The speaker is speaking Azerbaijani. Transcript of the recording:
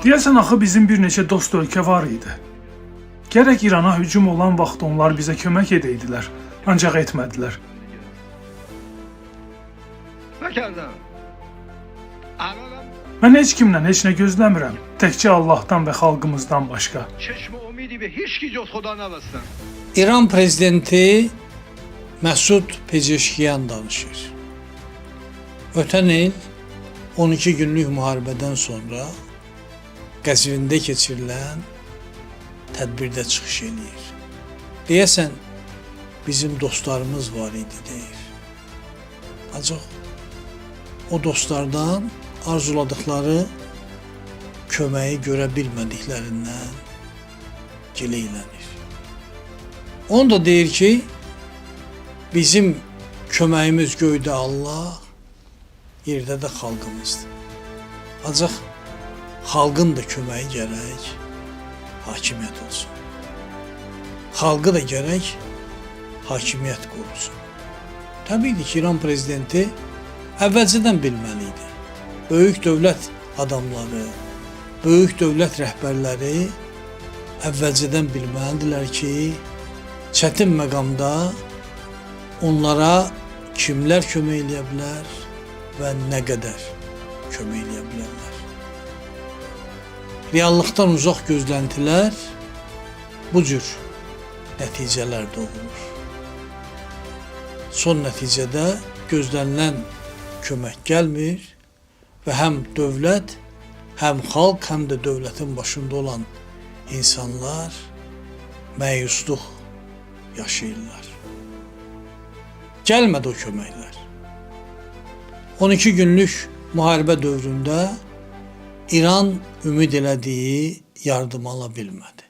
Deyəsən axı bizim bir neçə dost ölkə var idi. Gərək İrana hücum olan vaxt onlar bizə kömək edəydilər, ancaq etmədilər. نکردم. الانم Mən heç kimdən heç nə gözləmirəm, təkcə Allahdan və xalqımızdan başqa. چشم امیدی به هیچ کی جز خدا نبستم. İran prezidenti Məsud Pezeşkiyan danışır. Ötən il 12 günlük müharibədən sonra Qəzvində keçirilən tədbirdə çıxış eləyir. Deyəsən, bizim dostlarımız var idi, deyir. Ancaq o dostlardan arzuladıkları köməyi görə bilmədiklərindən gileylənir. Onu da deyir ki, bizim köməyimiz göydə Allah, yerdə də xalqımızdır. Ancaq xalqın da köməyi gərək hakimiyyət olsun. Xalqı da gərək hakimiyyət qorusun. Təbii ki, İran prezidenti əvvəlcədən bilməli idi. Böyük dövlət adamları, böyük dövlət rəhbərləri əvvəlcədən bilməlidirlər ki, çətin məqamda onlara kimlər kömək eləyə bilər və nə qədər kömək eləyə bilərlər. Reallıqdan uzaq gözləntilər bu cür nəticələr doğurur. Son nəticədə gözlənilən kömək gəlmir və həm dövlət, həm xalq, həm də dövlətin başında olan insanlar məyusluq yaşayırlar. Gəlmədi o köməklər. 12 günlük müharibə dövründə İran ümid elədiyi yardım ala bilmədi.